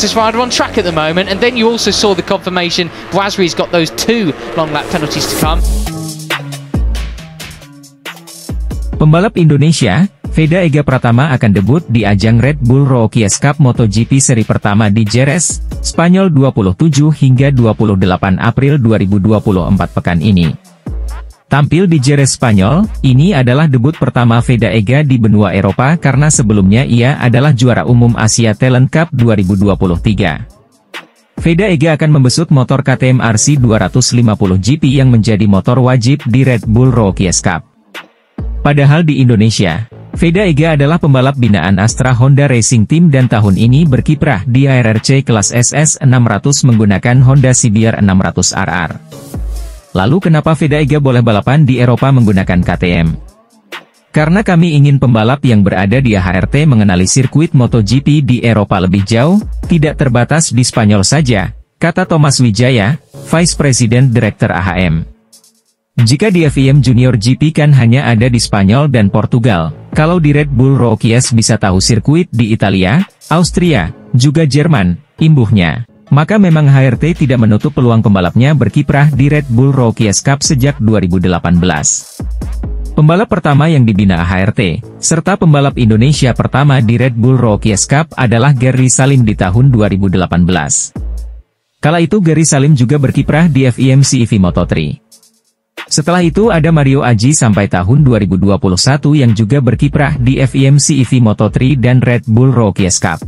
fastest rider on track at the moment, and then you also saw the confirmation Brassery's got those 2 long lap penalties to come. Pembalap Indonesia, Veda Ega Pratama akan debut di ajang Red Bull Rookies Cup MotoGP seri pertama di Jerez, Spanyol 27 hingga 28 April 2024 pekan ini. Tampil di Jerez Spanyol, ini adalah debut pertama Veda Ega di benua Eropa karena sebelumnya ia adalah juara umum Asia Talent Cup 2023. Veda Ega akan membesut motor KTM RC 250 GP yang menjadi motor wajib di Red Bull Rookies Cup. Padahal di Indonesia, Veda Ega adalah pembalap binaan Astra Honda Racing Team dan tahun ini berkiprah di ARRC kelas SS600 menggunakan Honda CBR 600 RR. Lalu kenapa Veda Ega boleh balapan di Eropa menggunakan KTM? Karena kami ingin pembalap yang berada di ARRT mengenali sirkuit MotoGP di Eropa lebih jauh, tidak terbatas di Spanyol saja, kata Thomas Wijaya, Vice President Director AHM. Jika di FIM Junior GP kan hanya ada di Spanyol dan Portugal, kalau di Red Bull Rookies bisa tahu sirkuit di Italia, Austria, juga Jerman, imbuhnya. Maka memang HRT tidak menutup peluang pembalapnya berkiprah di Red Bull Rookies Cup sejak 2018. Pembalap pertama yang dibina HRT, serta pembalap Indonesia pertama di Red Bull Rookies Cup adalah Gary Salim di tahun 2018. Kala itu Gary Salim juga berkiprah di FIM CEV Moto3. Setelah itu ada Mario Aji sampai tahun 2021 yang juga berkiprah di FIM CEV Moto3 dan Red Bull Rookies Cup.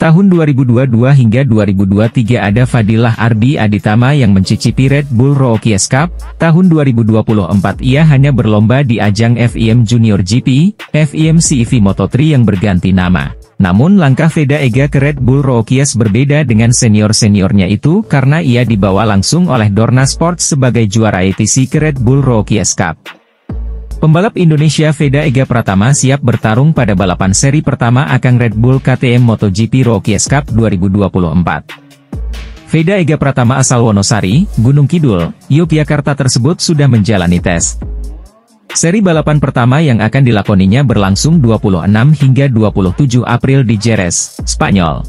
Tahun 2022 hingga 2023 ada Fadilah Ardi Aditama yang mencicipi Red Bull Rookies Cup. Tahun 2024 ia hanya berlomba di ajang FIM Junior GP, FIM CEV Moto3 yang berganti nama. Namun langkah Veda Ega ke Red Bull Rookies berbeda dengan senior-seniornya itu karena ia dibawa langsung oleh Dorna Sport sebagai juara ATC ke Red Bull Rookies Cup. Pembalap Indonesia Veda Ega Pratama siap bertarung pada balapan seri pertama akang Red Bull KTM MotoGP Rookies Cup 2024. Veda Ega Pratama asal Wonosari, Gunung Kidul, Yogyakarta tersebut sudah menjalani tes. Seri balapan pertama yang akan dilakoninya berlangsung 26 hingga 27 April di Jerez, Spanyol.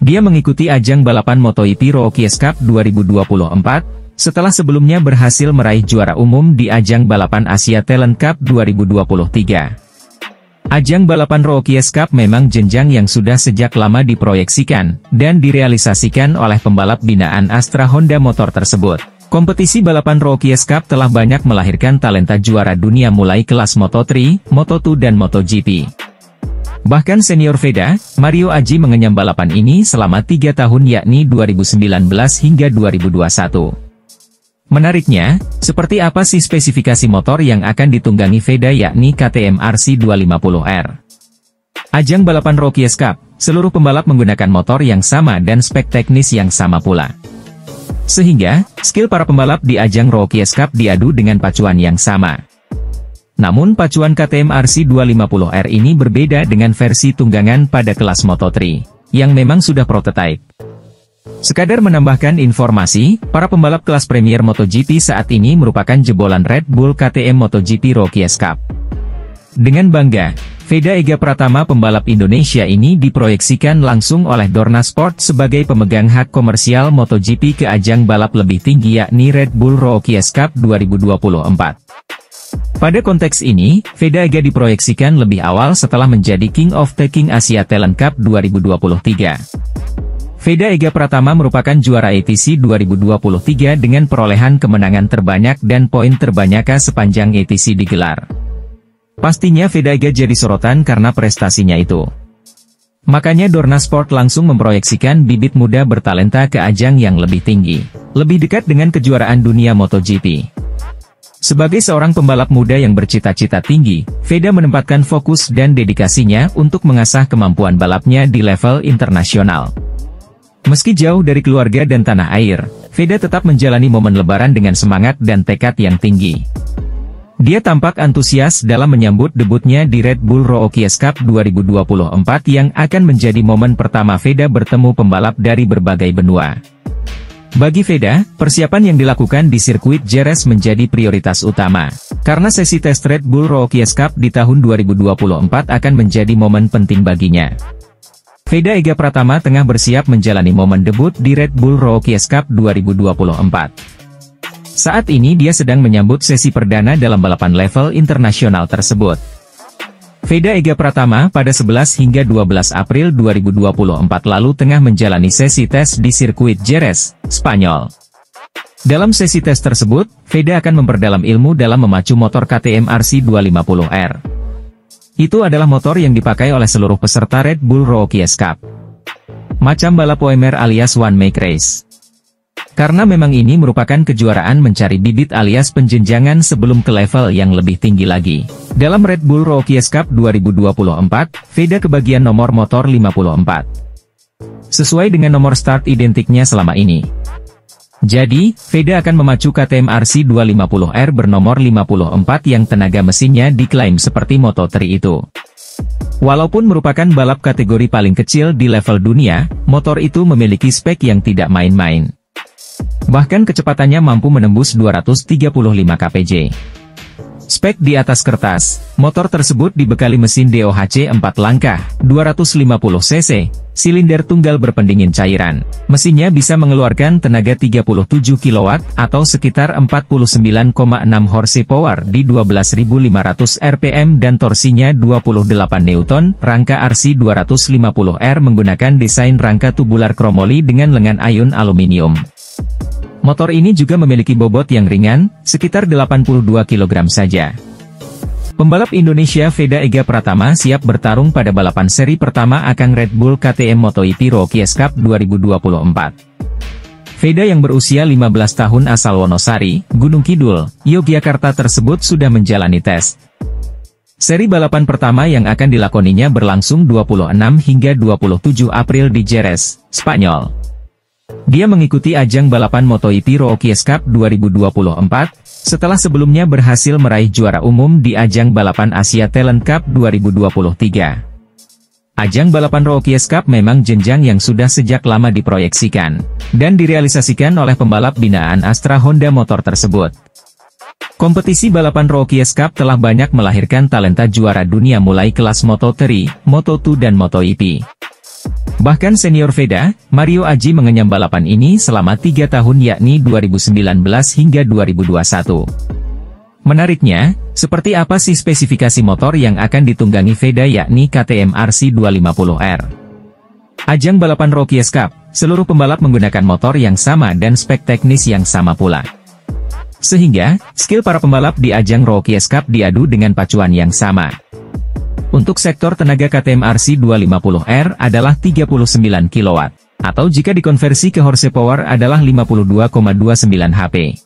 Dia mengikuti ajang balapan MotoGP Rookies Cup 2024, setelah sebelumnya berhasil meraih juara umum di ajang balapan Asia Talent Cup 2023. Ajang balapan Rookies Cup memang jenjang yang sudah sejak lama diproyeksikan, dan direalisasikan oleh pembalap binaan Astra Honda Motor tersebut. Kompetisi balapan Rookies Cup telah banyak melahirkan talenta juara dunia mulai kelas Moto3, Moto2 dan MotoGP. Bahkan senior Veda, Mario Aji mengenyam balapan ini selama 3 tahun yakni 2019 hingga 2021. Menariknya, seperti apa sih spesifikasi motor yang akan ditunggangi Veda yakni KTM RC 250R? Ajang balapan Rookies Cup, seluruh pembalap menggunakan motor yang sama dan spek teknis yang sama pula. Sehingga, skill para pembalap di ajang Rookies Cup diadu dengan pacuan yang sama. Namun pacuan KTM RC 250R ini berbeda dengan versi tunggangan pada kelas Moto3, yang memang sudah prototype. Sekadar menambahkan informasi, para pembalap kelas Premier MotoGP saat ini merupakan jebolan Red Bull KTM MotoGP Rookies Cup. Dengan bangga, Veda Ega Pratama pembalap Indonesia ini diproyeksikan langsung oleh Dorna Sport sebagai pemegang hak komersial MotoGP ke ajang balap lebih tinggi yakni Red Bull Rookies Cup 2024. Pada konteks ini, Veda Ega diproyeksikan lebih awal setelah menjadi King of the King Asia Talent Cup 2023. Veda Ega Pratama merupakan juara ATC 2023 dengan perolehan kemenangan terbanyak dan poin terbanyak sepanjang ATC digelar. Pastinya Veda Ega jadi sorotan karena prestasinya itu. Makanya Dorna Sport langsung memproyeksikan bibit muda bertalenta ke ajang yang lebih tinggi, lebih dekat dengan kejuaraan dunia MotoGP. Sebagai seorang pembalap muda yang bercita-cita tinggi, Veda menempatkan fokus dan dedikasinya untuk mengasah kemampuan balapnya di level internasional. Meski jauh dari keluarga dan tanah air, Veda tetap menjalani momen lebaran dengan semangat dan tekad yang tinggi. Dia tampak antusias dalam menyambut debutnya di Red Bull Rookies Cup 2024 yang akan menjadi momen pertama Veda bertemu pembalap dari berbagai benua. Bagi Veda, persiapan yang dilakukan di sirkuit Jerez menjadi prioritas utama, karena sesi tes Red Bull Rookies Cup di tahun 2024 akan menjadi momen penting baginya. Veda Ega Pratama tengah bersiap menjalani momen debut di Red Bull Rookies Cup 2024. Saat ini dia sedang menyambut sesi perdana dalam balapan level internasional tersebut. Veda Ega Pratama pada 11 hingga 12 April 2024 lalu tengah menjalani sesi tes di sirkuit Jerez, Spanyol. Dalam sesi tes tersebut, Veda akan memperdalam ilmu dalam memacu motor KTM RC 250R. Itu adalah motor yang dipakai oleh seluruh peserta Red Bull Rookies Cup. Macam balap OMR alias One Make Race. Karena memang ini merupakan kejuaraan mencari bibit alias penjenjangan sebelum ke level yang lebih tinggi lagi. Dalam Red Bull Rookies Cup 2024, Veda kebagian nomor motor 54. Sesuai dengan nomor start identiknya selama ini. Jadi, Veda akan memacu KTM RC 250R bernomor 54 yang tenaga mesinnya diklaim seperti Moto3 itu. Walaupun merupakan balap kategori paling kecil di level dunia, motor itu memiliki spek yang tidak main-main. Bahkan kecepatannya mampu menembus 235 kpj. Spek di atas kertas, motor tersebut dibekali mesin DOHC 4 langkah, 250 cc, silinder tunggal berpendingin cairan. Mesinnya bisa mengeluarkan tenaga 37 kW, atau sekitar 49,6 horsepower di 12.500 rpm dan torsinya 28 Newton. Rangka RC 250R menggunakan desain rangka tubular kromoli dengan lengan ayun aluminium. Motor ini juga memiliki bobot yang ringan, sekitar 82 kg saja. Pembalap Indonesia Veda Ega Pratama siap bertarung pada balapan seri pertama Ajang Red Bull KTM MotoGP Rookies Cup 2024. Veda yang berusia 15 tahun asal Wonosari, Gunung Kidul, Yogyakarta tersebut sudah menjalani tes. Seri balapan pertama yang akan dilakoninya berlangsung 26 hingga 27 April di Jerez, Spanyol. Dia mengikuti ajang balapan MotoGP Rookies Cup 2024, setelah sebelumnya berhasil meraih juara umum di ajang balapan Asia Talent Cup 2023. Ajang balapan Rookies Cup memang jenjang yang sudah sejak lama diproyeksikan, dan direalisasikan oleh pembalap binaan Astra Honda Motor tersebut. Kompetisi balapan Rookies Cup telah banyak melahirkan talenta juara dunia mulai kelas Moto3, Moto2 dan MotoGP. Bahkan senior Veda, Mario Aji mengenyam balapan ini selama 3 tahun yakni 2019 hingga 2021. Menariknya, seperti apa sih spesifikasi motor yang akan ditunggangi Veda yakni KTM RC 250R? Ajang balapan Rookies Cup, seluruh pembalap menggunakan motor yang sama dan spek teknis yang sama pula. Sehingga, skill para pembalap di ajang Rookies Cup diadu dengan pacuan yang sama. Untuk sektor tenaga KTM RC 250R adalah 39 kW, atau jika dikonversi ke horsepower adalah 52,29 HP.